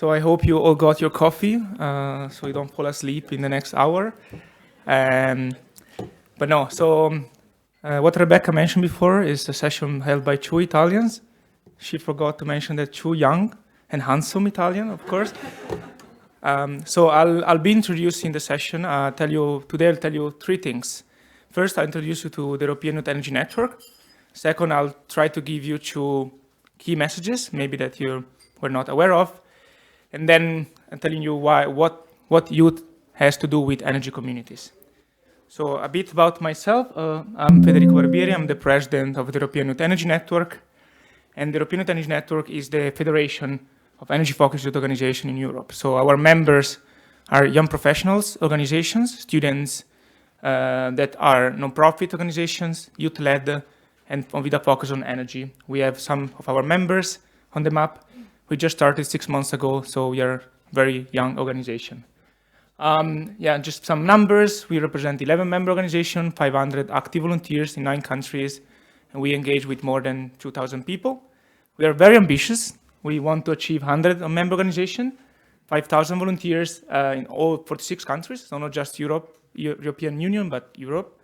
So I hope you all got your coffee, so you don't fall asleep in the next hour. But no, so what Rebecca mentioned before is a session held by two Italians. She forgot to mention that two young and handsome Italian, of course. So I'll be introducing the session. Today I'll tell you three things. First, I'll introduce you to the European Youth Energy Network. Second, I'll try to give you two key messages, maybe that you were not aware of. And then I'm telling you what youth has to do with energy communities. So a bit about myself. I'm Federico Barbieri. I'm the president of the European Youth Energy Network. And the European Youth Energy Network is the federation of energy-focused youth organizations in Europe. So our members are young professionals, organizations, students that are non-profit organizations, youth-led, and with a focus on energy. We have some of our members on the map. We just started 6 months ago, so we are a very young organization. Just some numbers. We represent 11 member organizations, 500 active volunteers in 9 countries, and we engage with more than 2,000 people. We are very ambitious. We want to achieve 100 member organizations, 5,000 volunteers in all 46 countries, so not just European Union, but Europe,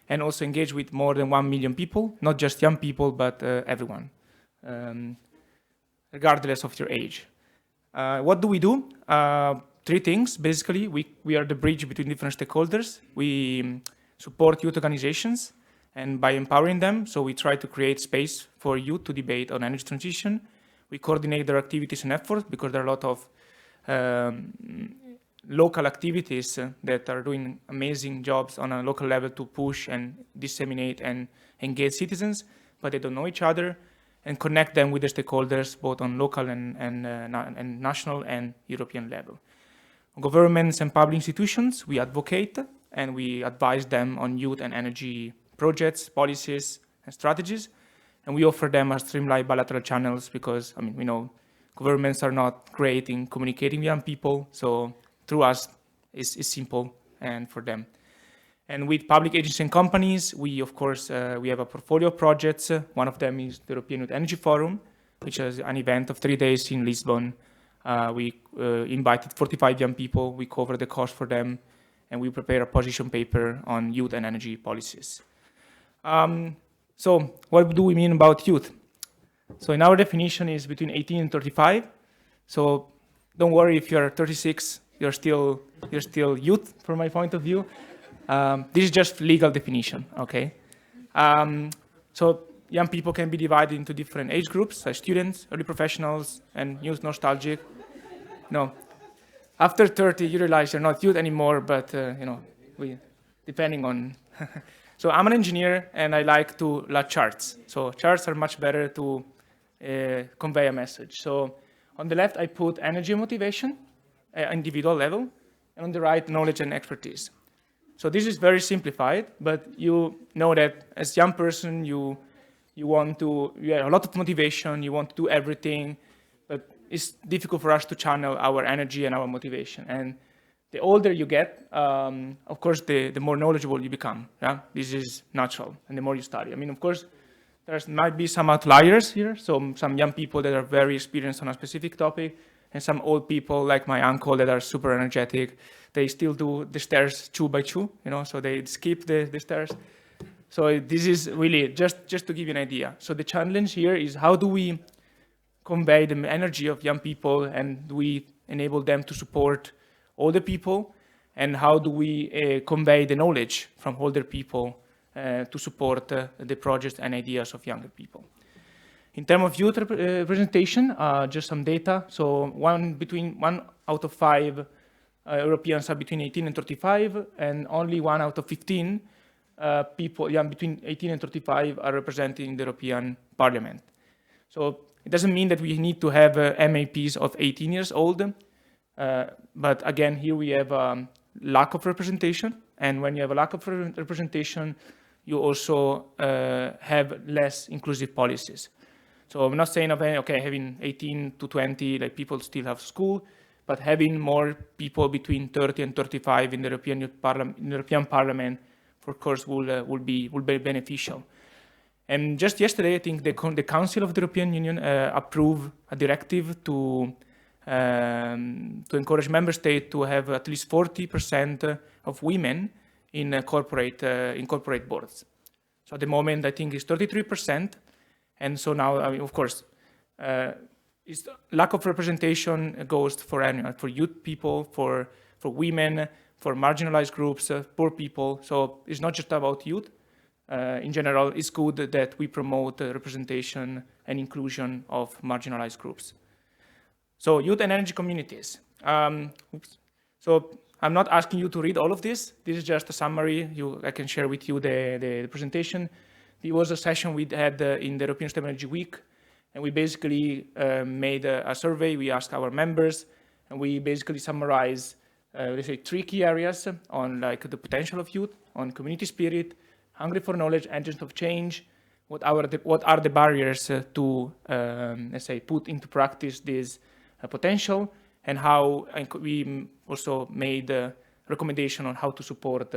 and also engage with more than 1 million people, not just young people, but everyone, regardless of your age. What do we do? 3 things, basically. We are the bridge between different stakeholders. We support youth organizations, and by empowering them, so we try to create space for youth to debate on energy transition. We coordinate their activities and efforts because there are a lot of local activities that are doing amazing jobs on a local level to push and disseminate and engage citizens, but they don't know each other, and connect them with the stakeholders both on local and national and European level. Governments and public institutions, we advocate and we advise them on youth and energy projects, policies, and strategies, and we offer them as streamlined bilateral channels because, we know governments are not great in communicating with young people, so through us is simple and for them. And with public agencies and companies, we of course we have a portfolio of projects. One of them is the European Youth Energy Forum, which is an event of 3 days in Lisbon. We invited 45 young people. We cover the cost for them, and we prepare a position paper on youth and energy policies. So what do we mean about youth? So in our definition is between 18 and 35. So don't worry if you're 36, you're still youth from my point of view. This is just legal definition, okay? So young people can be divided into different age groups, like students, early professionals, and youth nostalgic. After 30, you realize you're not youth anymore, but depending on. So I'm an engineer, and I like charts. So charts are much better to convey a message. So on the left, I put energy and motivation, individual level, and on the right, knowledge and expertise. So this is very simplified, but you know that as a young person, you have a lot of motivation, you want to do everything, but it's difficult for us to channel our energy and our motivation. And the older you get, of course, the more knowledgeable you become. Yeah? This is natural, and the more you study. Of course, there might be some outliers here, so some young people that are very experienced on a specific topic, and some old people like my uncle that are super energetic. They still do the stairs 2 by 2, so they skip the stairs. So this is really just to give you an idea. So the challenge here is how do we convey the energy of young people, and do we enable them to support older people, and how do we convey the knowledge from older people to support the projects and ideas of younger people. In terms of youth representation, just some data. So 1 out of 5 Europeans are between 18 and 35, and only 1 out of 15 people between 18 and 35 are represented in the European Parliament. So it doesn't mean that we need to have MAPs of 18 years old, but again, here we have lack of representation, and when you have a lack of representation, you also have less inclusive policies. So I'm not saying having 18 to 20, like people still have school, but having more people between 30 and 35 in the European Parliament, of course, will be beneficial. And just yesterday, I think the Council of the European Union approved a directive to to encourage member states to have at least 40% of women in corporate boards. So at the moment, I think it's 33%. And so now, I mean, of course, lack of representation goes for anyone, for youth people, for women, for marginalized groups, poor people. So it's not just about youth. In general, it's good that we promote representation and inclusion of marginalized groups. So youth and energy communities. So I'm not asking you to read all of this. This is just a summary. I can share with you the presentation. It was a session we had in the European Sustainable Energy Week, and we basically made a survey. We asked our members, and we basically summarized, let's say, 3 key areas on like the potential of youth, on community spirit, hungry for knowledge, agents of change. What are the barriers to, let's say, put into practice this potential, and how we also made a recommendation on how to support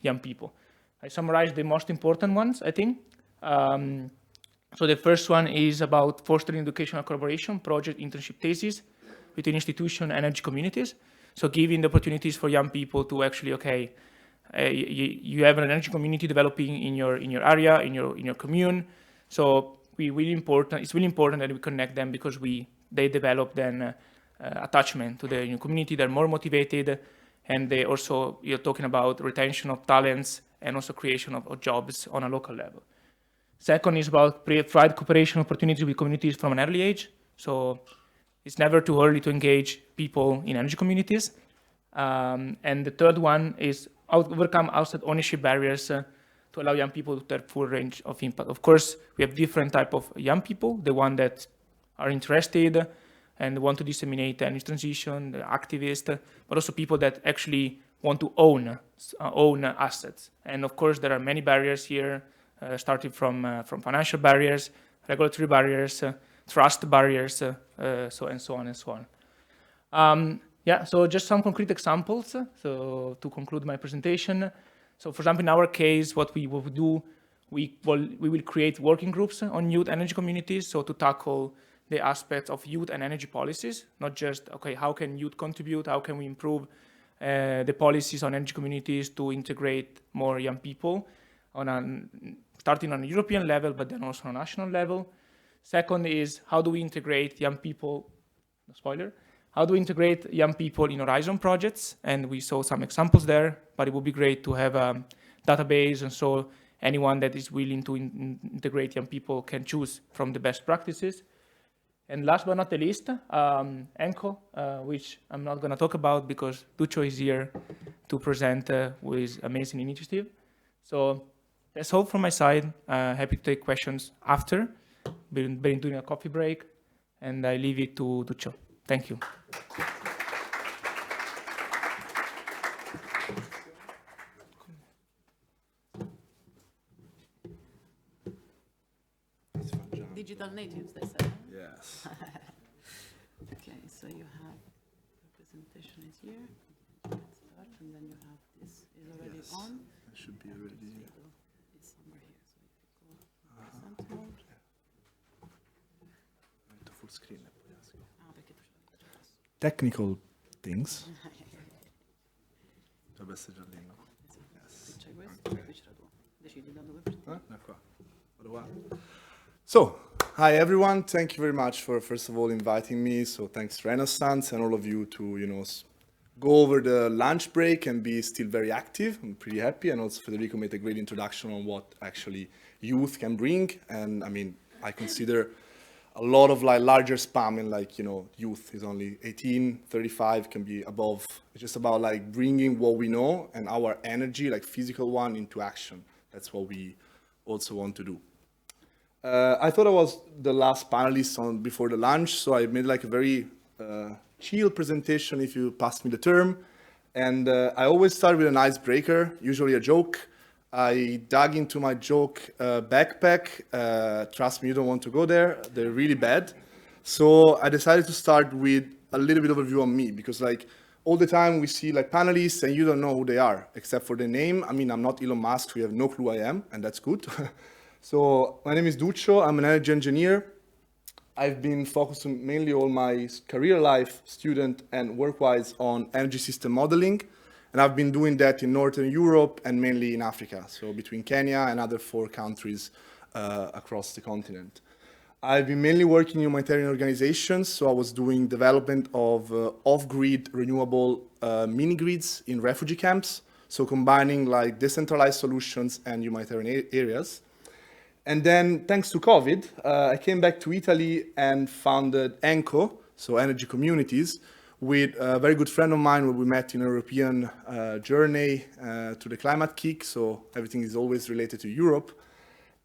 young people. I summarized the most important ones, I think. So the first one is about fostering educational collaboration, project, internship, thesis between institutions and energy communities. So giving the opportunities for young people to actually, okay, you have an energy community developing in your area, in your commune. So it's really important that we connect them, because they develop then attachment to the community. They're more motivated, and they also, you're talking about retention of talents and also creation of jobs on a local level. Second is about provide cooperation opportunities with communities from an early age. So it's never too early to engage people in energy communities. And the third one is overcome outside ownership barriers to allow young people to have full range of impact. Of course, we have different type of young people, the one that are interested and want to disseminate energy transition, the activists, but also people that actually want to own assets. And of course, there are many barriers here, starting from financial barriers, regulatory barriers, trust barriers, so on and so on. Yeah, so just some concrete examples. So to conclude my presentation, so for example, in our case, what we will do, we will create working groups on youth energy communities, so to tackle the aspects of youth and energy policies, not just, okay, how can youth contribute, how can we improve the policies on energy communities to integrate more young people, starting on a European level, but then also on a national level. Second is, how do we integrate young people, no spoiler, how do we integrate young people in Horizon projects? And we saw some examples there, but it would be great to have a database, and so anyone that is willing to integrate young people can choose from the best practices. And last but not the least, ENCO, which I'm not going to talk about because Duccio is here to present with amazing initiative. So that's all from my side. Happy to take questions after. Been doing a coffee break, and I leave it to Duccio. Thank you. Digital natives, they said. Yes. Okay, so you have the presentation is here. Let's start, and then you have this is already on. It should be already. It's somewhere here. So if you go present mode. To full screen. Perché tu ce l'hai messo. Technical things. Dovrebbe essere già lì, no? Yes. C'è questo, qui c'è la tua. Decidi da dove partire. Da qua. Vado qua. So, hi everyone. Thank you very much for first of all inviting me. So thanks Renaissance and all of you to go over the lunch break and be still very active. I'm pretty happy, and also Federico made a great introduction on what actually youth can bring. And I mean, I consider a lot of like larger span in like, youth is only 18, 35, can be above. It's just about like bringing what we know and our energy, like physical one, into action. That's what we also want to do. I thought I was the last panelist before the lunch, so I made like a very chill presentation, if you pass me the term. And I always start with an icebreaker, usually a joke. I dug into my joke backpack. Trust me, you don't want to go there. They're really bad. So I decided to start with a little bit of a view on me, because like all the time we see like panelists and you don't know who they are, except for the name. I mean, I'm not Elon Musk, so you have no clue I am, and that's good. So my name is Duccio. I'm an energy engineer. I've been focusing mainly all my career life, student and work-wise, on energy system modeling. And I've been doing that in Northern Europe and mainly in Africa, so between Kenya and other 4 countries across the continent. I've been mainly working in humanitarian organizations, so I was doing development of off-grid renewable mini-grids in refugee camps, so combining like decentralized solutions and humanitarian areas. And then, thanks to COVID, I came back to Italy and founded ENCO, so Energy Communities, with a very good friend of mine where we met in a European journey to the climate kick, so everything is always related to Europe.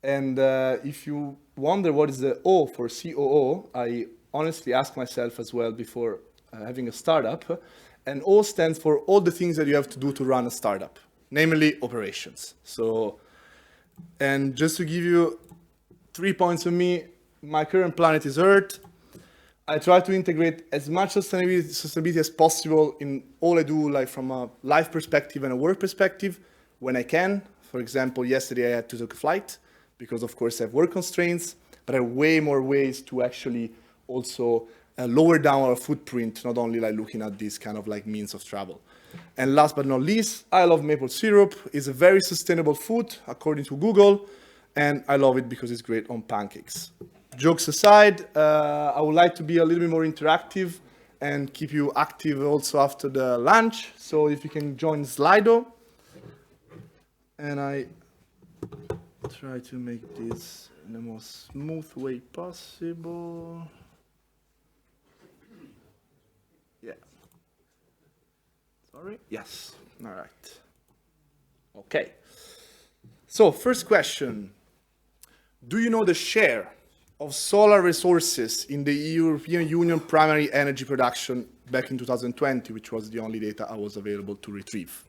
And if you wonder what is the O for COO, I honestly ask myself as well before having a startup. And O stands for all the things that you have to do to run a startup, namely operations. So, and just to give you 3 points on me, my current planet is Earth. I try to integrate as much sustainability as possible in all I do, like from a life perspective and a work perspective, when I can. For example, yesterday I had to take a flight because, of course, I have work constraints, but I have way more ways to actually also lower down our footprint, not only like looking at these kind of like means of travel. And last but not least, I love maple syrup. It's a very sustainable food, according to Google, and I love it because it's great on pancakes. Jokes aside, I would like to be a little bit more interactive and keep you active also after the lunch. So if you can join Slido. And I try to make this in the most smooth way possible. Yeah. Sorry? Yes. All right. Okay. So first question. Do you know the share of solar resources in the European Union primary energy production back in 2020, which was the only data I was available to retrieve?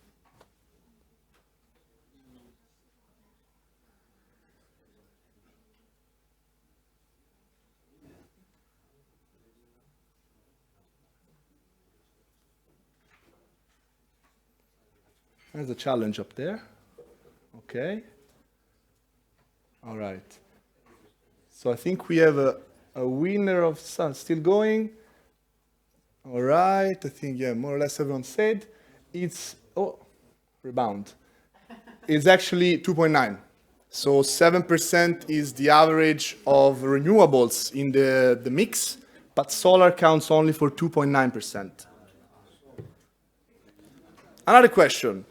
There's a challenge up there. Okay. All right. So I think we have a winner of sun still going. All right. I think, yeah, more or less everyone said. It's, oh, rebound. It's actually 2.9. So 7% is the average of renewables in the mix, but solar counts only for 2.9%. Another question.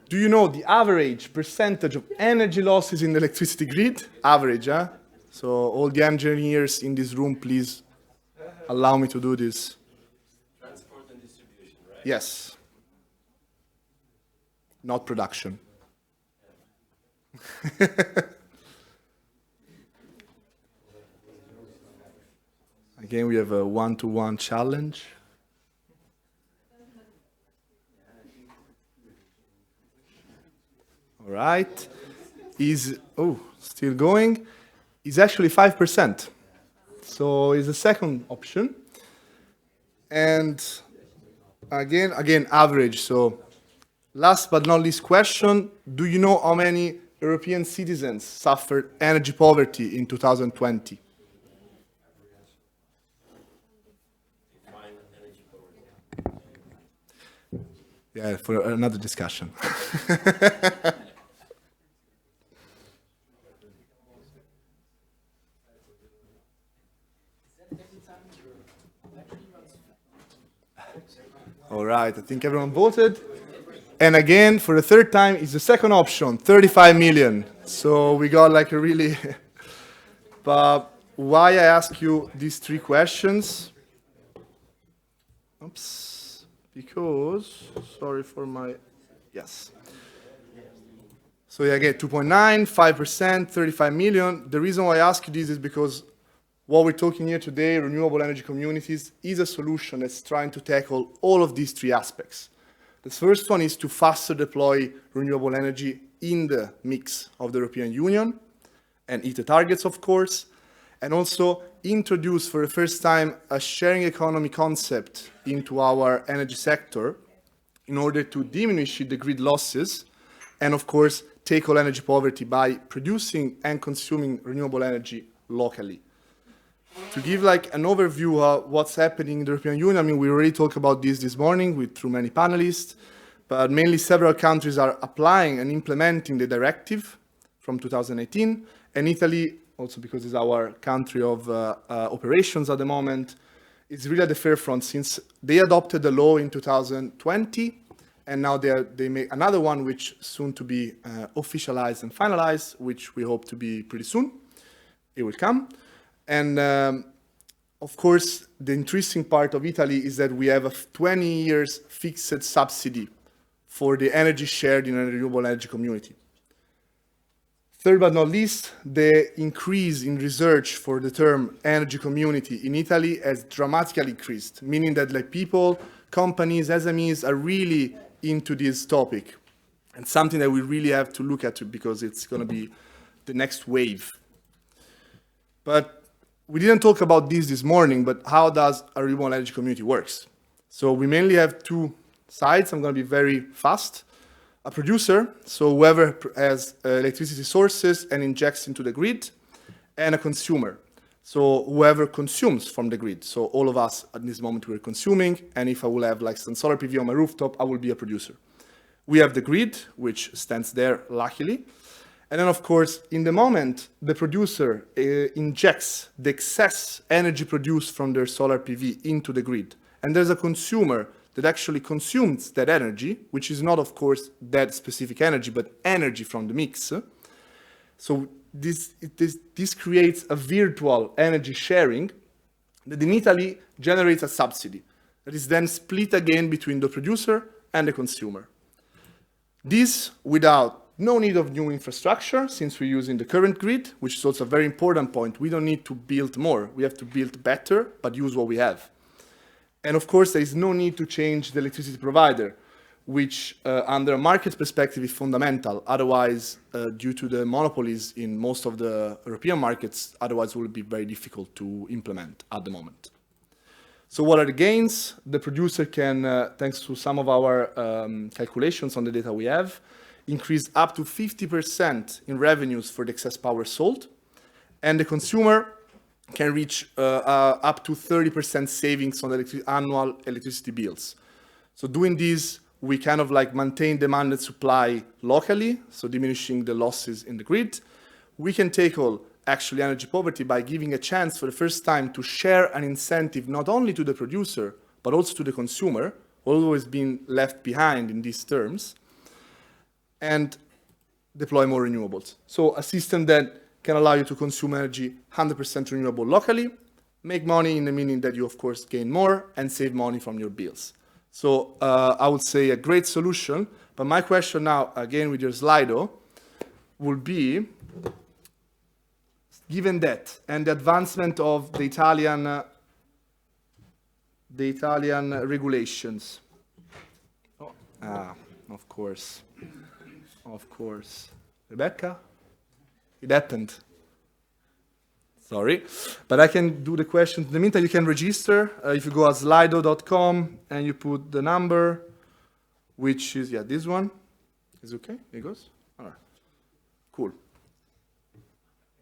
Do you know the average percentage of energy losses in the electricity grid? Average, huh? So all the engineers in this room, please allow me to do this. Transport and distribution, right? Yes. Not production. Again, we have a one-to-one challenge. All right. Is, oh, still going. Is actually 5%. So it's the second option. And again, average. So last but not least question, do you know how many European citizens suffered energy poverty in 2020? Define energy poverty. Yeah, for another discussion. All right, I think everyone voted. And again, for the third time, it's the second option, 35 million. So we got like a really... But why I ask you these 3 questions? Oops, because, sorry for my, yes. So yeah, again, 2.9, 5%, 35 million. The reason why I ask you this is because what we're talking here today, renewable energy communities, is a solution that's trying to tackle all of these 3 aspects. The first one is to faster deploy renewable energy in the mix of the European Union and hit the targets, of course, and also introduce for the first time a sharing economy concept into our energy sector in order to diminish the grid losses and, of course, tackle energy poverty by producing and consuming renewable energy locally. to give like an overview of what's happening in the European Union, I mean, we already talked about this morning through many panelists, but mainly several countries are applying and implementing the directive from 2018, and Italy, also because it's our country of operations at the moment, is really at the forefront since they adopted the law in 2020, and now they make another one which soon to be officialized and finalized, which we hope to be pretty soon. It will come. And of course, the interesting part of Italy is that we have a 20 years fixed subsidy for the energy shared in a renewable energy community. Third but not least, the increase in research for the term energy community in Italy has dramatically increased, meaning that like people, companies, SMEs are really into this topic, and something that we really have to look at because it's going to be the next wave. But we didn't talk about this morning, but how does a renewable energy community works? So we mainly have two sides. I'm going to be very fast. A producer, so whoever has electricity sources and injects into the grid, and a consumer, so whoever consumes from the grid. So all of us at this moment we're consuming, and if I will have like some solar PV on my rooftop, I will be a producer. We have the grid, which stands there luckily. And then of course, in the moment the producer injects the excess energy produced from their solar PV into the grid, and there's a consumer that actually consumes that energy, which is not, of course, that specific energy, but energy from the mix. So this creates a virtual energy sharing that in Italy generates a subsidy that is then split again between the producer and the consumer. This without no need of new infrastructure, since we're using the current grid, which is also a very important point. We don't need to build more. We have to build better, but use what we have. And of course, there is no need to change the electricity provider, which under a market perspective is fundamental. Otherwise, due to the monopolies in most of the European markets, otherwise it will be very difficult to implement at the moment. So what are the gains? The producer can, thanks to some of our calculations on the data we have, increase up to 50% in revenues for the excess power sold. And the consumer can reach up to 30% savings on the annual electricity bills. So doing this, we kind of like maintain demand and supply locally, so diminishing the losses in the grid. We can tackle actually energy poverty by giving a chance for the first time to share an incentive not only to the producer, but also to the consumer, always being left behind in these terms, and deploy more renewables. So a system that can allow you to consume energy 100% renewable locally, make money in the meaning that you, of course, gain more and save money from your bills. So I would say a great solution. But my question now, again with your Slido, will be, given that and the advancement of the Italian regulations. Of course. Rebecca? It happened. Sorry, but I can do the questions. In the meantime, you can register. If you go at slido.com and you put the number, which is, this one. Is okay? It goes? All right. Cool.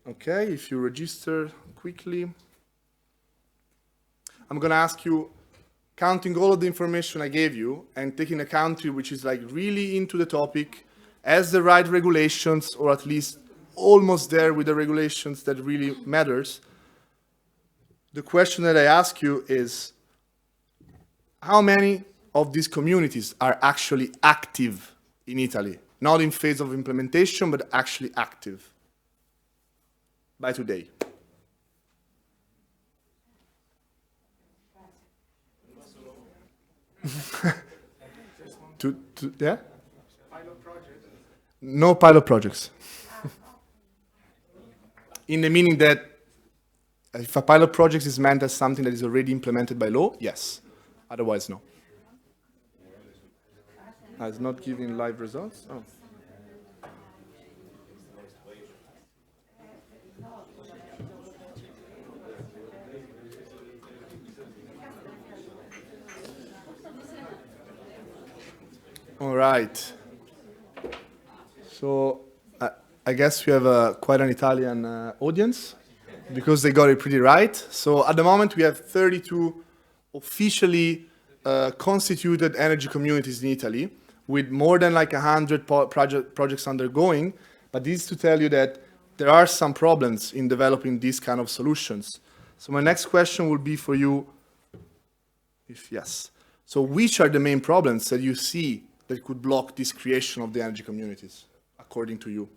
Okay, if you register quickly. I'm going to ask you, counting all of the information I gave you and taking a country which is like really into the topic, has the right regulations, or at least almost there with the regulations that really matters. The question that I ask you is, how many of these communities are actually active in Italy? Not in phase of implementation, but actually active by today. Yeah? No pilot projects. In the meaning that if a pilot project is meant as something that is already implemented by law, yes. Otherwise, no. It's not giving live results? Oh. All right. So I guess we have quite an Italian audience. because they got it pretty right. So at the moment, we have 32 officially constituted energy communities in Italy, with more than like 100 projects undergoing. But this is to tell you that there are some problems in developing these kind of solutions. So my next question will be for you, if yes. So which are the main problems that you see that could block this creation of the energy communities, according to you?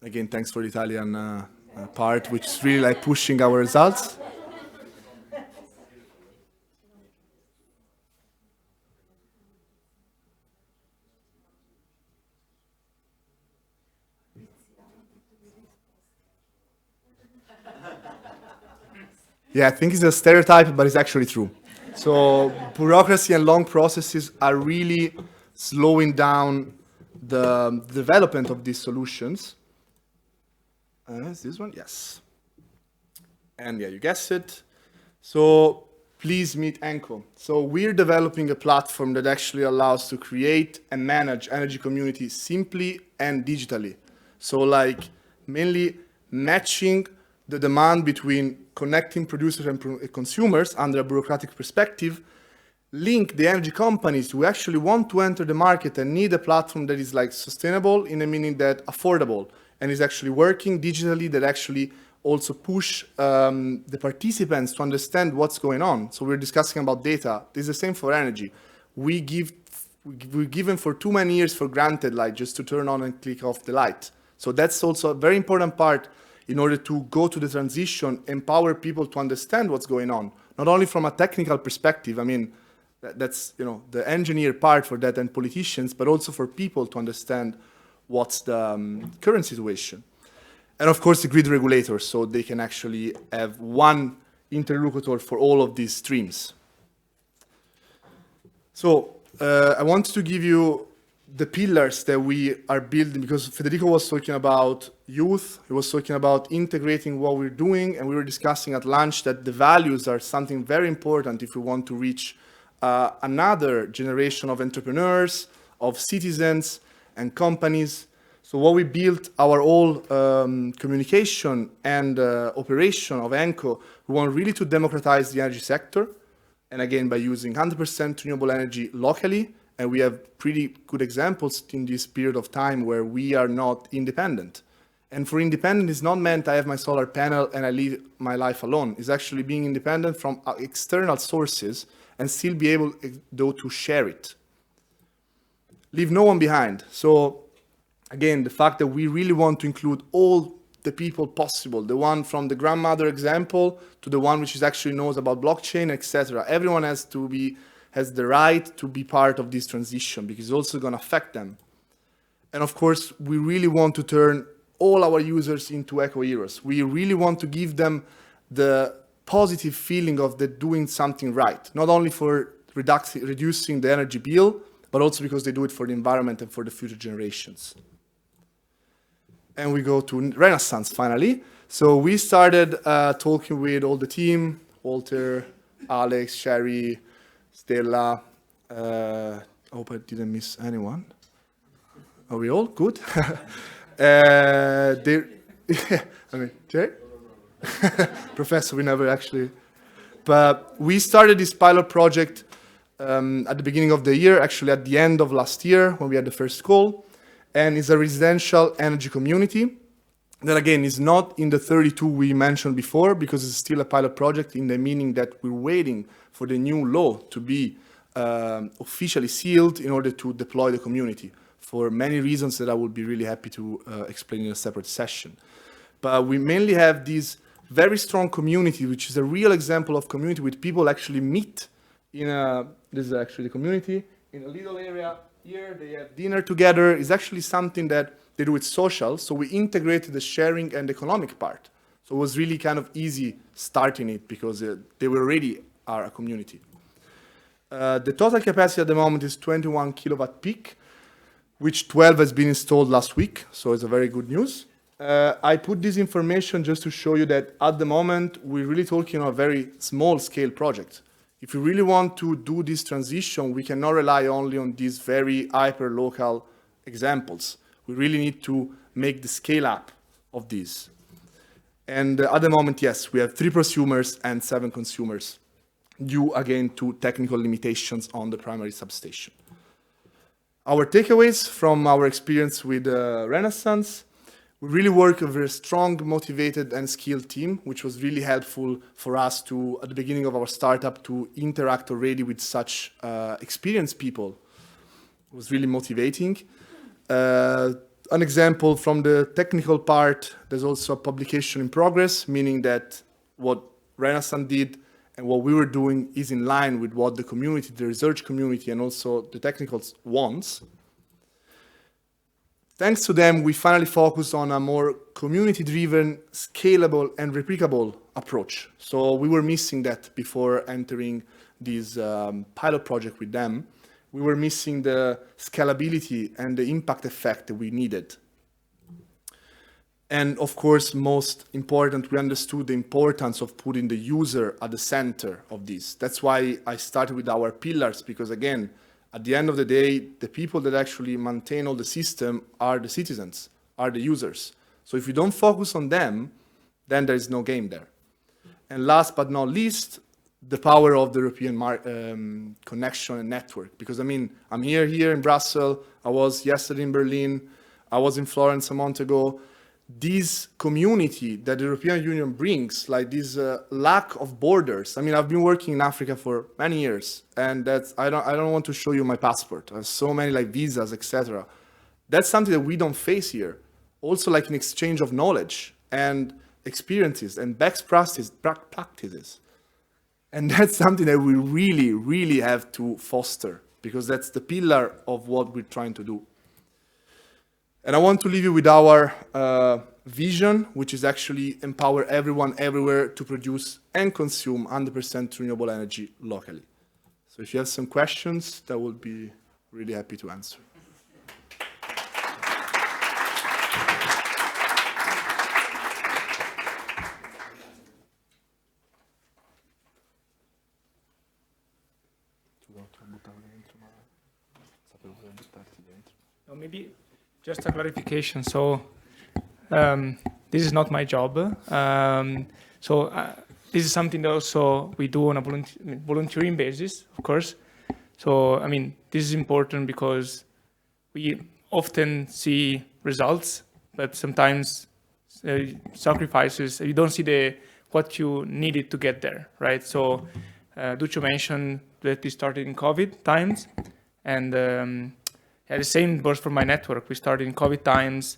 Again, thanks for the Italian part, which is really like pushing our results. Yeah, I think it's a stereotype, but it's actually true. So bureaucracy and long processes are really slowing down the development of these solutions. Is this one? Yes. And yeah, you guessed it. So please meet ENCO. So we're developing a platform that actually allows to create and manage energy communities simply and digitally. So like mainly matching the demand between connecting producers and consumers under a bureaucratic perspective, link the energy companies who actually want to enter the market and need a platform that is like sustainable in a meaning that affordable and is actually working digitally, that actually also push the participants to understand what's going on. So we're discussing about data. This is the same for energy. We're given for too many years for granted, like just to turn on and click off the light. So that's also a very important part in order to go to the transition, empower people to understand what's going on, not only from a technical perspective. I mean, that's the engineer part for that and politicians, but also for people to understand what's the current situation. And of course, the grid regulators, so they can actually have one interlocutor for all of these streams. So I want to give you the pillars that we are building, because Federico was talking about youth, he was talking about integrating what we're doing, and we were discussing at lunch that the values are something very important if we want to reach another generation of entrepreneurs, of citizens and companies. So what we built our whole communication and operation of ENCO, we want really to democratize the energy sector, and again by using 100% renewable energy locally. And we have pretty good examples in this period of time where we are not independent. And for independent is not meant I have my solar panel and I live my life alone. It's actually being independent from external sources and still be able, though, to share it. Leave no one behind. So again, the fact that we really want to include all the people possible, the one from the grandmother example to the one which is actually knows about blockchain, etc. Everyone has the right to be part of this transition because it's also going to affect them. And of course, we really want to turn all our users into eco-heroes. We really want to give them the positive feeling of they're doing something right, not only for reducing the energy bill, but also because they do it for the environment and for the future generations. And we go to Renaissance finally. So we started talking with all the team, Walter, Alex, Sherry, Stella, I hope I didn't miss anyone. Are we all good? I mean, Jay? Professor, we never actually. But we started this pilot project at the beginning of the year, actually at the end of last year when we had the first call. And it's a residential energy community that, again, is not in the 32 we mentioned before because it's still a pilot project in the meaning that we're waiting for the new law to be officially sealed in order to deploy the community for many reasons that I would be really happy to explain in a separate session. But we mainly have this very strong community, which is a real example of community with people actually meet in this is actually the community, in a little area here, they have dinner together. It's actually something that they do with social, so we integrated the sharing and economic part. So it was really kind of easy starting it because they were already a community. The total capacity at the moment is 21 kilowatt peak, which 12 has been installed last week, so it's a very good news. I put this information just to show you that at the moment, we're really talking about a very small scale project. If you really want to do this transition, we cannot rely only on these very hyper-local examples. We really need to make the scale up of these. And at the moment, yes, we have 3 prosumers and 7 consumers, due again to technical limitations on the primary substation. Our takeaways from our experience with Renaissance: we really work with a very strong, motivated, and skilled team, which was really helpful for us to, at the beginning of our startup, to interact already with such experienced people. It was really motivating. An example from the technical part, there's also a publication in progress, meaning that what Renaissance did and what we were doing is in line with what the community, the research community, and also the technicals wants. Thanks to them, we finally focused on a more community-driven, scalable, and replicable approach. So we were missing that before entering this pilot project with them. We were missing the scalability and the impact effect that we needed. And of course, most important, we understood the importance of putting the user at the center of this. That's why I started with our pillars, because again, at the end of the day, the people that actually maintain all the system are the citizens, are the users. So if we don't focus on them, then there is no game there. And last but not least, the power of the European connection and network. Because I mean, I'm here in Brussels, I was yesterday in Berlin, I was in Florence a month ago. This community that the European Union brings, like this lack of borders. I mean, I've been working in Africa for many years, and that's, I don't want to show you my passport. There's so many like visas, etc. That's something that we don't face here. Also like an exchange of knowledge and experiences and best practices. And that's something that we really, really have to foster, because that's the pillar of what we're trying to do. And I want to leave you with our vision, which is actually empower everyone everywhere to produce and consume 100% renewable energy locally. So if you have some questions, that would be really happy to answer. Maybe just a clarification. So this is not my job. This is something that also we do on a volunteering basis, of course. So, I mean, this is important because we often see results, but sometimes sacrifices, you don't see what you needed to get there, right? So Duccio mentioned that we started in COVID times, and the same goes for my network. We started in COVID times,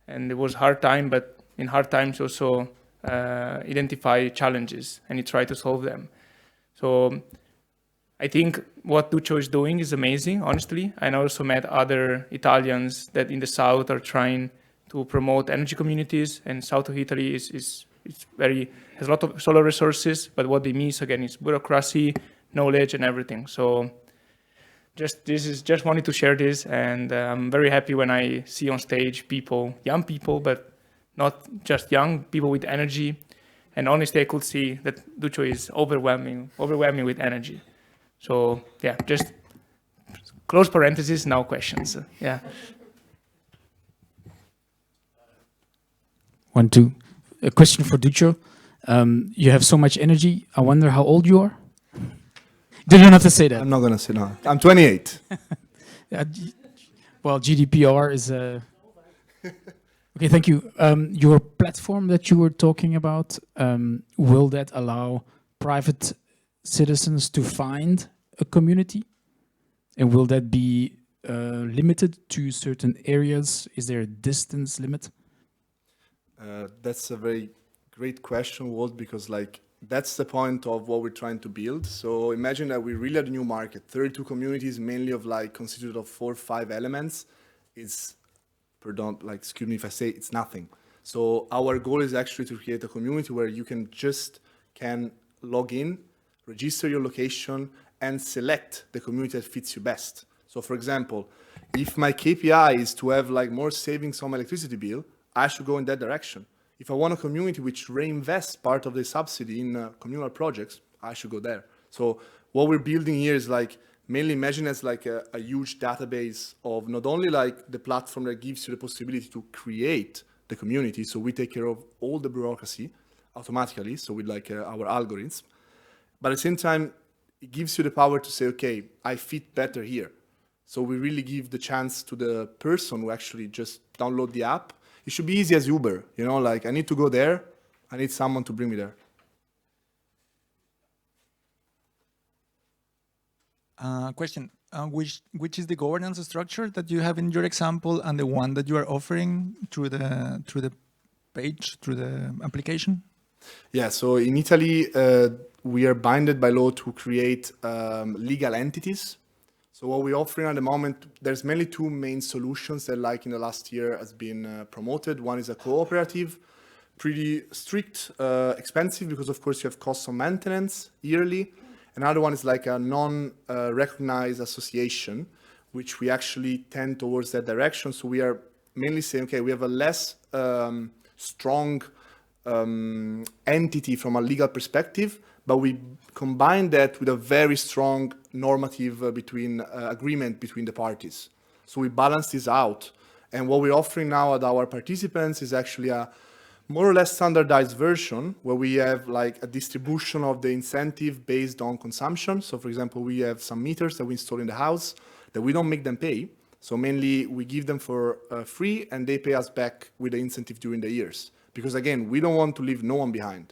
and it was hard time, but in hard times also identify challenges and you try to solve them. So I think what Duccio is doing is amazing, honestly. I also met other Italians that in the south are trying to promote energy communities, and south of Italy has a lot of solar resources, but what they miss again is bureaucracy, knowledge, and everything. So just wanted to share this, and I'm very happy when I see on stage people, young people, but not just young, people with energy. And honestly, I could see that Duccio is overwhelming with energy. So yeah, just close parentheses, now questions. Yeah. 1, 2. A question for Duccio. You have so much energy. I wonder how old you are? You don't have to say that. I'm not going to say no. I'm 28. Well, GDPR is... Okay, thank you. Your platform that you were talking about, will that allow private citizens to find a community? And will that be limited to certain areas? Is there a distance limit? That's a very great question, Walt, because like that's the point of what we're trying to build. So imagine that we really had a new market, 32 communities, mainly of like constituted of 4 or 5 elements. It's like, excuse me if I say it's nothing. So our goal is actually to create a community where you can log in, register your location, and select the community that fits you best. So for example, if my KPI is to have like more savings on my electricity bill, I should go in that direction. If I want a community which reinvests part of the subsidy in communal projects, I should go there. So what we're building here is like mainly imagine as like a huge database of not only like the platform that gives you the possibility to create the community, so we take care of all the bureaucracy automatically, so with like our algorithms, but at the same time, it gives you the power to say, okay, I fit better here. So we really give the chance to the person who actually just download the app. It should be easy as Uber, you know, like I need to go there, I need someone to bring me there. Question, which is the governance structure that you have in your example and the one that you are offering through the page, through the application? Yeah, so in Italy, we are binded by law to create legal entities. So what we're offering at the moment, there's mainly two main solutions that like in the last year has been promoted. One is a cooperative, pretty strict, expensive, because of course you have costs of maintenance yearly. Another one is like a non-recognized association, which we actually tend towards that direction. So we are mainly saying, okay, we have a less strong entity from a legal perspective, but we combine that with a very strong normative agreement between the parties. So we balance this out. And what we're offering now at our participants is actually a more or less standardized version where we have like a distribution of the incentive based on consumption. So for example, we have some meters that we install in the house that we don't make them pay. So mainly we give them for free and they pay us back with the incentive during the years. Because again, we don't want to leave no one behind.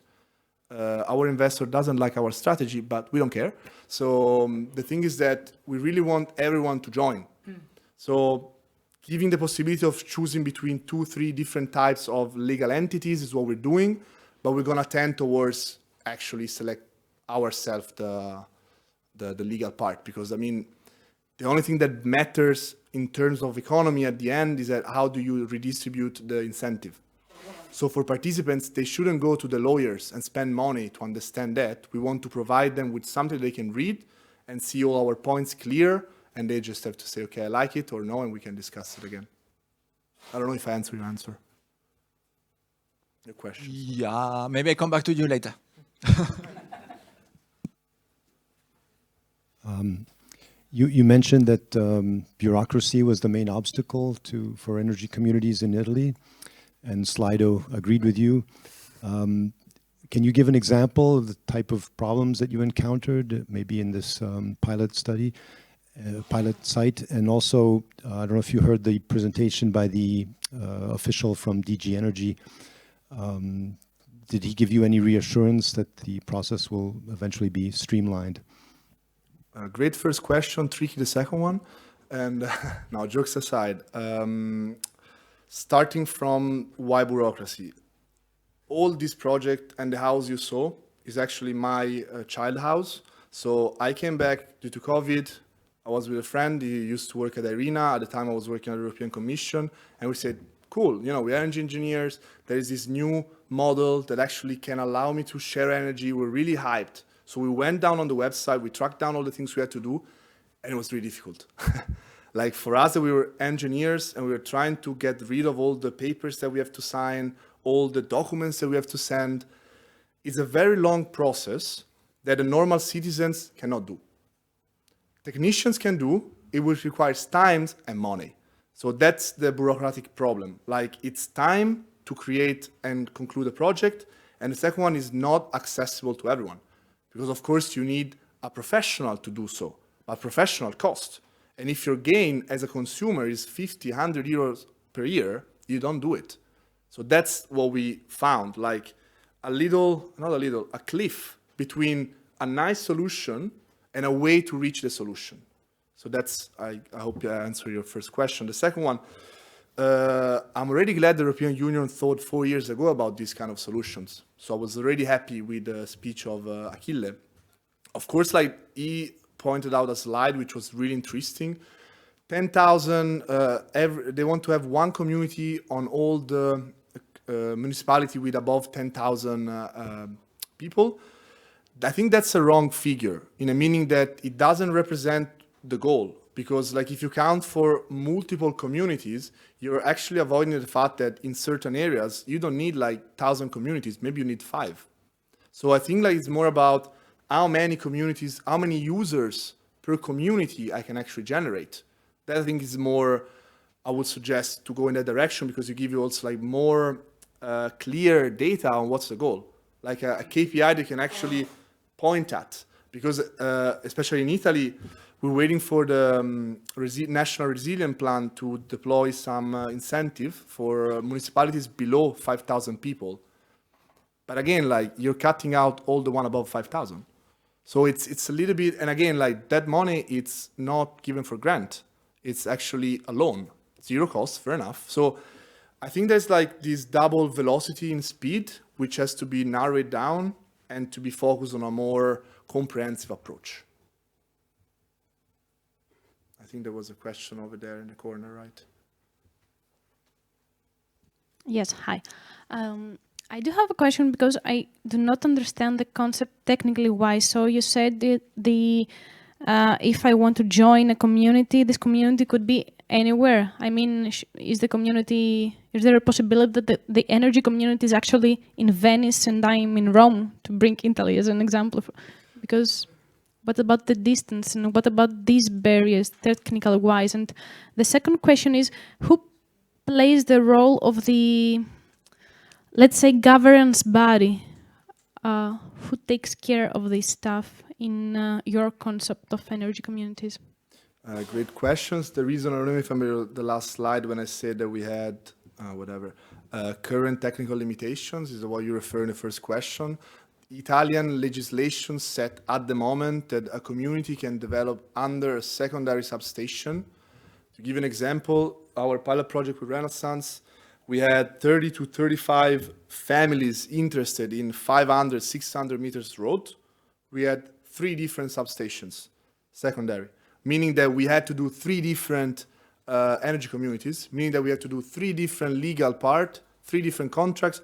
Our investor doesn't like our strategy, but we don't care. So the thing is that we really want everyone to join. So giving the possibility of choosing between 2-3 different types of legal entities is what we're doing, but we're gonna tend towards actually select ourselves the legal part, because I mean, the only thing that matters in terms of economy at the end is that how do you redistribute the incentive. So for participants, they shouldn't go to the lawyers and spend money to understand that. We want to provide them with something they can read and see all our points clear, and they just have to say, okay, I like it or no, and we can discuss it again. I don't know if I answer your question. Yeah, maybe I come back to you later. You mentioned that bureaucracy was the main obstacle for energy communities in Italy, and Slido agreed with you. Can you give an example of the type of problems that you encountered, maybe in this pilot study, pilot site? And also, I don't know if you heard the presentation by the official from DG Energy. Did he give you any reassurance that the process will eventually be streamlined? Great first question, tricky the second one. And now, jokes aside, starting from why bureaucracy. All this project and the house you saw is actually my child house. So I came back due to COVID. I was with a friend, he used to work at IRENA. At the time I was working at the European Commission. And we said, cool, you know, we are energy engineers. There is this new model that actually can allow me to share energy. We're really hyped. So we went down on the website, we tracked down all the things we had to do, and it was really difficult. Like for us, we were engineers and we were trying to get rid of all the papers that we have to sign, all the documents that we have to send. It's a very long process that the normal citizens cannot do. Technicians can do, it will require time and money. So that's the bureaucratic problem. Like it's time to create and conclude a project. And the second one is not accessible to everyone. Because of course you need a professional to do so, but professional cost. And if your gain as a consumer is 50, 100 euros per year, you don't do it. So that's what we found, like a cliff between a nice solution and a way to reach the solution. So that's, I hope I answer your first question. The second one, I'm already glad the European Union thought 4 years ago about these kind of solutions. So I was already happy with the speech of Achille. Of course, like he pointed out a slide which was really interesting. 10,000, they want to have one community on all the municipality with above 10,000 people. I think that's a wrong figure, in a meaning that it doesn't represent the goal. Because like if you count for multiple communities, you're actually avoiding the fact that in certain areas, you don't need like 1,000 communities, maybe you need 5. So I think like it's more about how many communities, how many users per community I can actually generate. That I think is more, I would suggest to go in that direction, because you give you also like more clear data on what's the goal. Like a KPI that you can actually point at. Because especially in Italy, we're waiting for the National Resilience Plan to deploy some incentive for municipalities below 5,000 people. But again, like you're cutting out all the one above 5,000. So it's a little bit, and again, like that money, it's not given for grant. It's actually a loan, 0 cost, fair enough. So I think there's like this double velocity in speed, which has to be narrowed down and to be focused on a more comprehensive approach. I think there was a question over there in the corner, right? Yes, hi. I do have a question because I do not understand the concept technically why. So you said if I want to join a community, this community could be anywhere. I mean, is there a possibility that the energy community is actually in Venice and I'm in Rome, to bring Italy as an example? Because what about the distance and what about these barriers technical wise? And the second question is, who plays the role of the, let's say, governance body? Who takes care of this stuff in your concept of energy communities? Great questions. The reason, I don't know if I remember the last slide when I said that we had current technical limitations is what you refer in the first question. Italian legislation set at the moment that a community can develop under a secondary substation. To give an example, our pilot project with Renaissance, we had 30 to 35 families interested in 500, 600 meters road. We had 3 different substations, secondary, meaning that we had to do 3 different energy communities, meaning that we had to do 3 different legal part, 3 different contracts,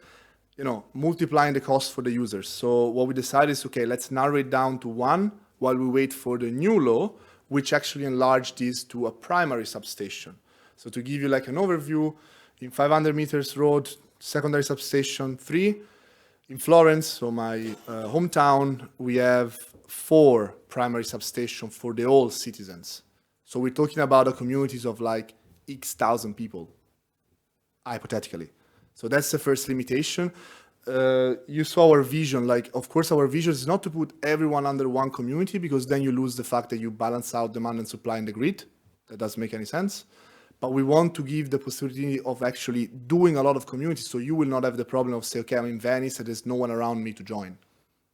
you know, multiplying the cost for the users. So what we decided is, okay, let's narrow it down to 1 while we wait for the new law, which actually enlarged this to a primary substation. So to give you like an overview, in 500 meters road, secondary substation 3. In Florence, so my hometown, we have 4 primary substations for the all citizens. So we're talking about a communities of like X thousand people, hypothetically. So that's the first limitation. You saw our vision, like, of course, our vision is not to put everyone under one community, because then you lose the fact that you balance out demand and supply in the grid. That doesn't make any sense. But we want to give the possibility of actually doing a lot of communities, so you will not have the problem of say, okay, I'm in Venice and there's no one around me to join.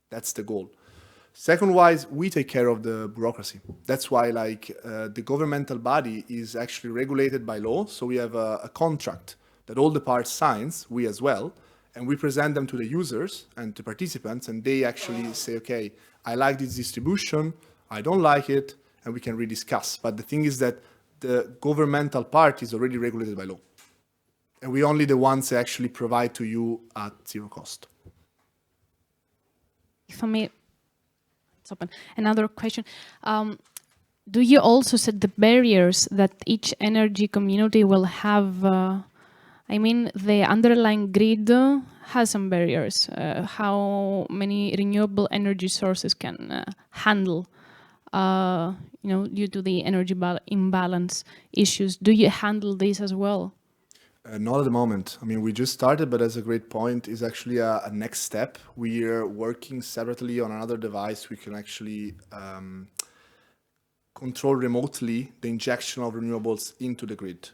That's the goal. Second-wise, we take care of the bureaucracy. That's why like the governmental body is actually regulated by law. So we have a contract that all the parts signs, we as well, and we present them to the users and to participants, and they actually say, okay, I like this distribution, I don't like it, and we can rediscuss. But the thing is that the governmental part is already regulated by law. And we only the ones that actually provide to you at 0 cost. If I may, it's open. Another question. Do you also set the barriers that each energy community will have? I mean, the underlying grid has some barriers. How many renewable energy sources can handle, you know, due to the energy imbalance issues? Do you handle this as well? Not at the moment. I mean, we just started, but that's a great point. Is actually a next step. We are working separately on another device. We can actually control remotely the injection of renewables into the grid.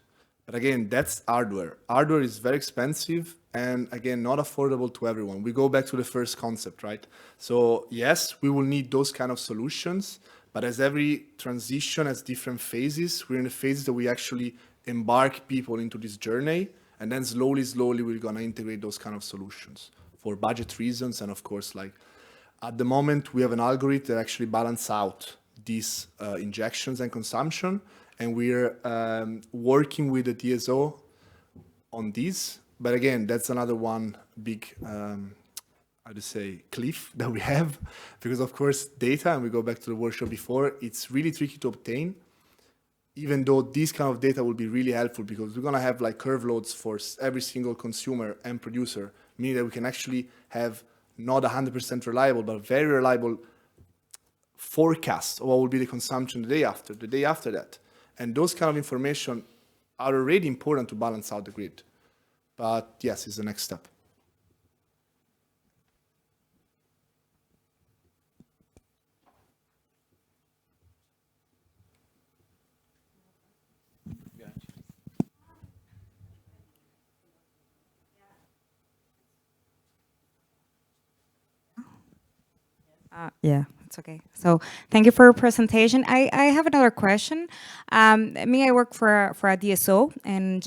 But again, that's hardware. Hardware is very expensive and again, not affordable to everyone. We go back to the first concept, right? So yes, we will need those kind of solutions, but as every transition has different phases, we're in the phases that we actually embark people into this journey, and then slowly, we're gonna integrate those kind of solutions for budget reasons. And of course, like at the moment, we have an algorithm that actually balance out these injections and consumption. And we're working with the DSO on this. But again, that's another one big, how to say, cliff that we have. Because of course, data, and we go back to the workshop before, it's really tricky to obtain. Even though this kind of data will be really helpful, because we're gonna have like curve loads for every single consumer and producer, meaning that we can actually have not 100% reliable, but very reliable forecast of what will be the consumption the day after that. And those kind of information are already important to balance out the grid. But yes, it's the next step. Yeah, it's okay. So thank you for your presentation. I have another question. I work for a DSO, and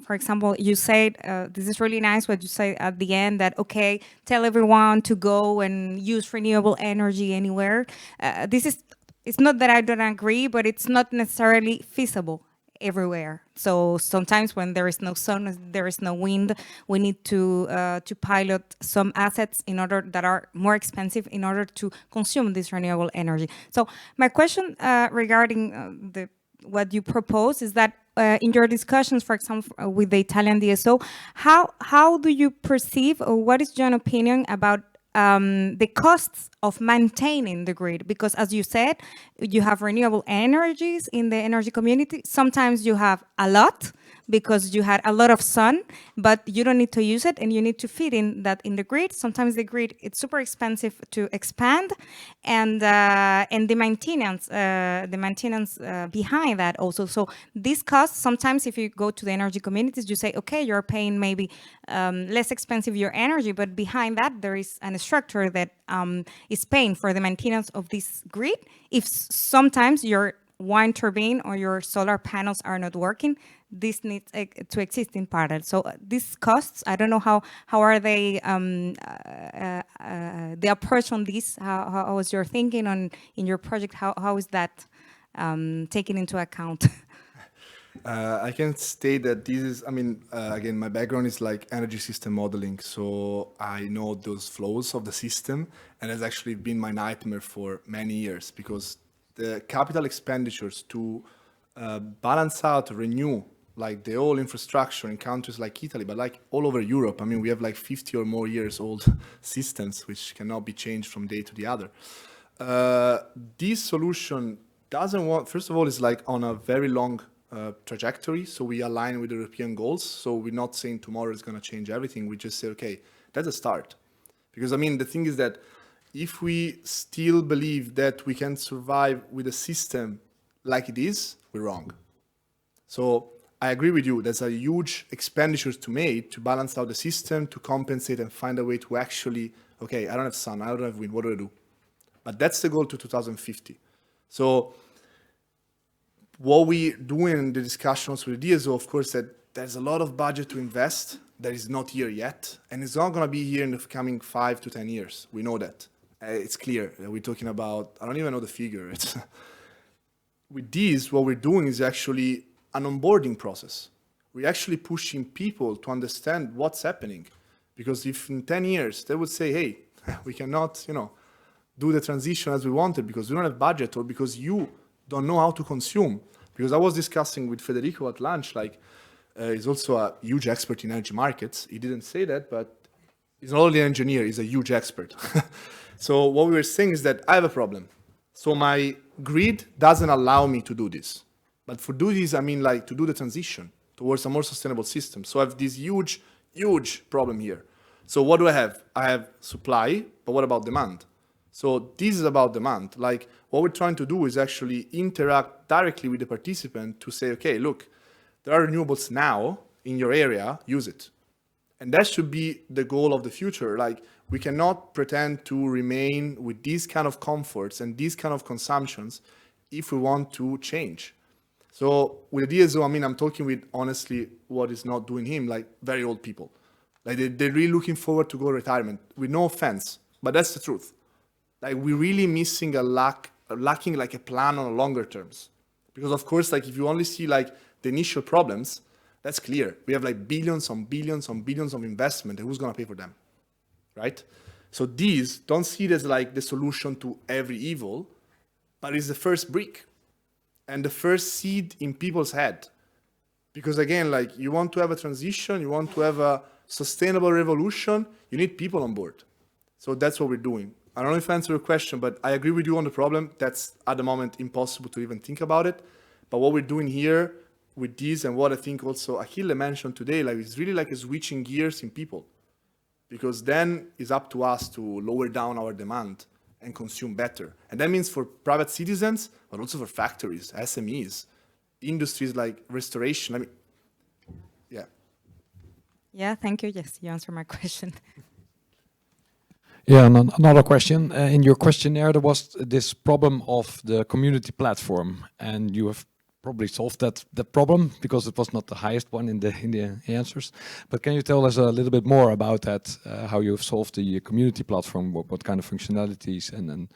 for example, you said, this is really nice what you say at the end, that, okay, tell everyone to go and use renewable energy anywhere. It's not that I don't agree, but it's not necessarily feasible everywhere. So sometimes when there is no sun, there is no wind, we need to pilot some assets that are more expensive in order to consume this renewable energy. So my question regarding what you propose is that in your discussions, for example, with the Italian DSO, how do you perceive, or what is your opinion about the costs of maintaining the grid? Because as you said, you have renewable energies in the energy community. Sometimes you have a lot because you had a lot of sun, but you don't need to use it and you need to feed in that in the grid. Sometimes the grid, it's super expensive to expand, and the maintenance behind that also. So these costs, sometimes if you go to the energy communities, you say, okay, you're paying maybe less expensive your energy, but behind that there is a structure that is paying for the maintenance of this grid. If sometimes your wind turbine or your solar panels are not working, this needs to exist in parallel. So these costs, I don't know how are they the approach on this? How is your thinking in your project? How is that taken into account? I can state that this is, again, my background is like energy system modeling, so I know those flows of the system, and it's actually been my nightmare for many years, because the capital expenditures to balance out, renew, like the whole infrastructure in countries like Italy, but like all over Europe. I mean, we have like 50 or more years old systems which cannot be changed from day to the other. This solution doesn't want, first of all, it's like on a very long trajectory, so we align with the European goals. So we're not saying tomorrow is going to change everything. We just say, okay, that's a start. Because I mean, the thing is that if we still believe that we can survive with a system like it is, we're wrong. So I agree with you. There's a huge expenditures to make to balance out the system, to compensate and find a way to actually, okay, I don't have sun, I don't have wind, what do I do? But that's the goal to 2050. So what we do in the discussions with the DSO, of course, that there's a lot of budget to invest that is not here yet, and it's not going to be here in the coming 5 to 10 years. We know that. It's clear that we're talking about, I don't even know the figure. It's with this, what we're doing is actually an onboarding process. We're actually pushing people to understand what's happening. Because if in 10 years they would say, hey, we cannot, do the transition as we wanted because we don't have budget, or because you don't know how to consume. Because I was discussing with Federico at lunch, he's also a huge expert in energy markets. He didn't say that, but he's not only an engineer, he's a huge expert. So what we were saying is that I have a problem. So my grid doesn't allow me to do this. But for do this, I mean to do the transition towards a more sustainable system. So I have this huge, huge problem here. So what do I have? I have supply, but what about demand? So this is about demand. What we're trying to do is actually interact directly with the participant to say, okay, look, there are renewables now in your area, use it. And that should be the goal of the future. We cannot pretend to remain with these kind of comforts and these kind of consumptions if we want to change. So with the DSO, I'm talking with, honestly, what is not doing him, very old people. They're really looking forward to go retirement, with no offense, but that's the truth. We're really missing lacking a plan on a longer terms. Because of course, if you only see the initial problems, that's clear. We have billions on billions on billions of investment, and who's gonna pay for them, right? So these, don't see it as the solution to every evil, but it's the first brick and the first seed in people's head. Because again, you want to have a transition, you want to have a sustainable revolution, you need people on board. So that's what we're doing. I don't know if I answered your question, but I agree with you on the problem. That's at the moment impossible to even think about it. But what we're doing here with these, and what I think also Achille mentioned today, like it's really like a switching gears in people, because then it's up to us to lower down our demand and consume better. And that means for private citizens, but also for factories, SMEs, industries like restoration. I mean, yeah. Yeah, thank you. Yes, you answered my question. Yeah, and another question. In your questionnaire, there was this problem of the community platform, and you have probably solved that problem because it was not the highest one in the answers. But can you tell us a little bit more about that? How you've solved the community platform? What kind of functionalities and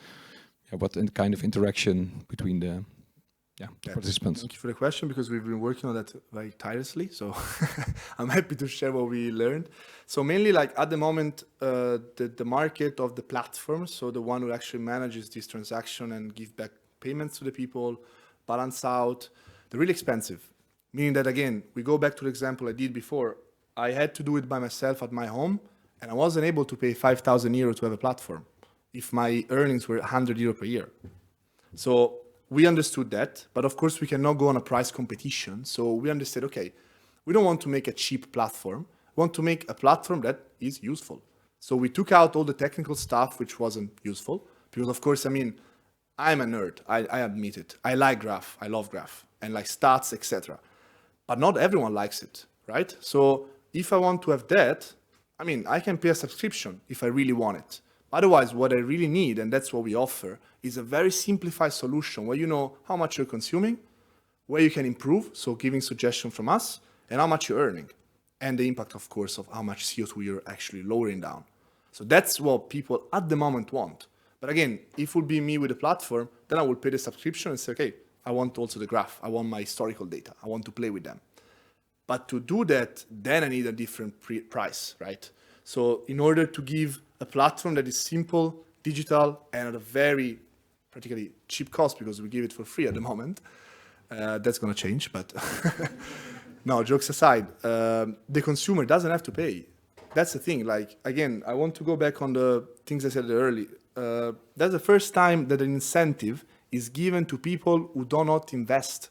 what kind of interaction between the participants? Thank you for the question, because we've been working on that very tirelessly. So I'm happy to share what we learned. So mainly, like at the moment, the market of the platform, so the one who actually manages this transaction and give back payments to the people, balance out, they're really expensive. Meaning that, again, we go back to the example I did before. I had to do it by myself at my home, and I wasn't able to pay 5,000 euros to have a platform if my earnings were 100 euro per year. So we understood that, but of course we cannot go on a price competition. So we understood, okay, we don't want to make a cheap platform. We want to make a platform that is useful. So we took out all the technical stuff which wasn't useful, because of course, I mean, I'm a nerd. I admit it. I like graph. I love graph and like stats, etc. But not everyone likes it, right? So if I want to have that, I mean, I can pay a subscription if I really want it. Otherwise, what I really need, and that's what we offer, is a very simplified solution where you know how much you're consuming, where you can improve, so giving suggestions from us, and how much you're earning. And the impact, of course, of how much CO2 you're actually lowering down. So that's what people at the moment want. But again, if it would be me with a platform, then I would pay the subscription and say, okay, I want also the graph. I want my historical data. I want to play with them. But to do that, then I need a different price, right? So in order to give a platform that is simple, digital, and at a very practically cheap cost, because we give it for free at the moment, that's going to change, but no, jokes aside, the consumer doesn't have to pay. That's the thing. Like, again, I want to go back on the things I said earlier. That's the first time that an incentive is given to people who do not invest.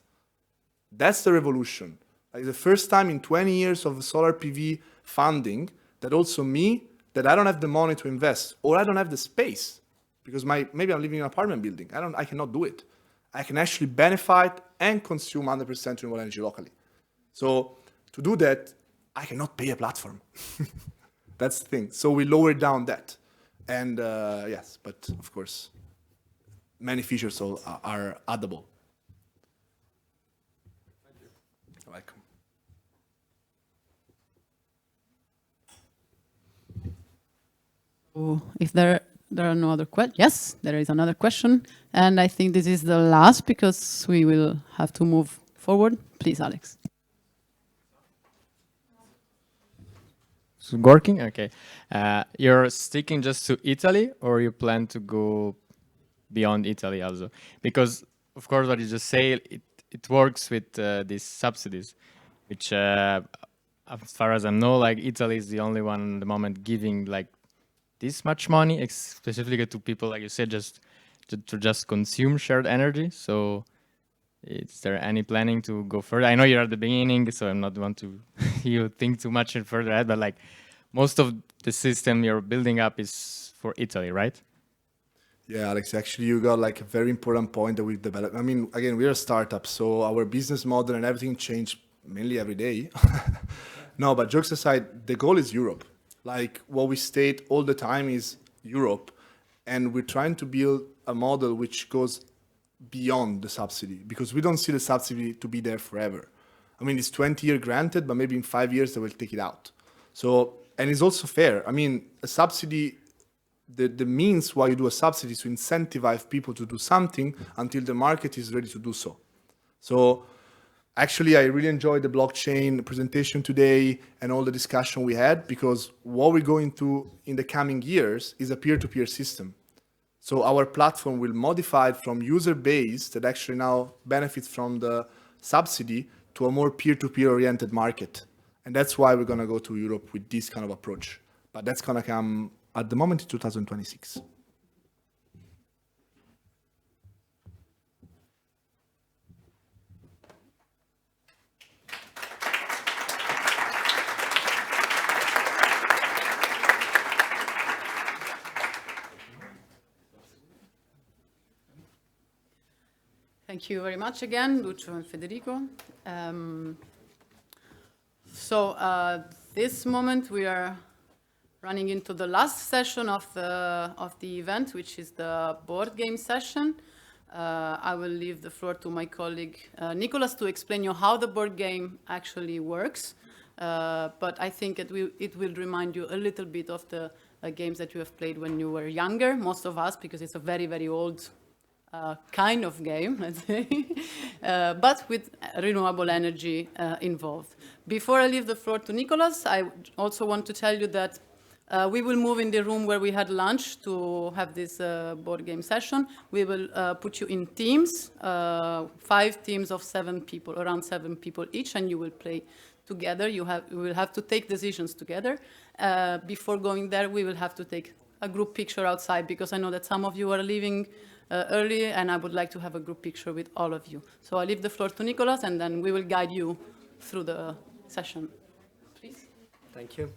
That's the revolution. Like the first time in 20 years of solar PV funding that also me, that I don't have the money to invest, or I don't have the space, because maybe I'm living in an apartment building. I cannot do it. I can actually benefit and consume 100% renewable energy locally. So to do that, I cannot pay a platform. That's the thing. So we lower down that. And yes, but of course, many features are addable. Thank you. You're welcome. So if there are no other questions, yes, there is another question. And I think this is the last because we will have to move forward. Please, Alex. It's working? Okay. You're sticking just to Italy, or you plan to go beyond Italy also? Because, of course, what you just say, it works with these subsidies, which, as far as I know, like Italy is the only one at the moment giving like this much money, specifically to people, like you said, just to just consume shared energy. So is there any planning to go further? I know you're at the beginning, so I'm not want to you think too much further ahead, but like most of the system you're building up is for Italy, right? Yeah, Alex, actually you got like a very important point that we've developed. I mean, again, we're a startup, so our business model and everything changed mainly every day. No, but jokes aside, the goal is Europe. Like what we state all the time is Europe, and we're trying to build a model which goes beyond the subsidy, because we don't see the subsidy to be there forever. I mean, it's 20-year granted, but maybe in 5 years they will take it out. So, and it's also fair. I mean, a subsidy, the means why you do a subsidy is to incentivize people to do something until the market is ready to do so. So actually, I really enjoyed the blockchain presentation today and all the discussion we had, because what we're going to in the coming years is a peer-to-peer system. So our platform will modify it from user base that actually now benefits from the subsidy to a more peer-to-peer oriented market. And that's why we're going to go to Europe with this kind of approach. But that's going to come at the moment in 2026. Thank you very much again, Duccio and Federico. This moment we are running into the last session of the event, which is the board game session. I will leave the floor to my colleague Nicholas to explain you how the board game actually works. But I think it will remind you a little bit of the games that you have played when you were younger, most of us, because it's a very, very old kind of game, let's say, but with renewable energy involved. Before I leave the floor to Nicholas, I also want to tell you that we will move in the room where we had lunch to have this board game session. We will put you in teams, 5 teams of 7 people, around 7 people each, and you will play together. You will have to take decisions together. Before going there, we will have to take a group picture outside, because I know that some of you are leaving early, and I would like to have a group picture with all of you. So I leave the floor to Nicholas, and then we will guide you through the session. Please. Thank you.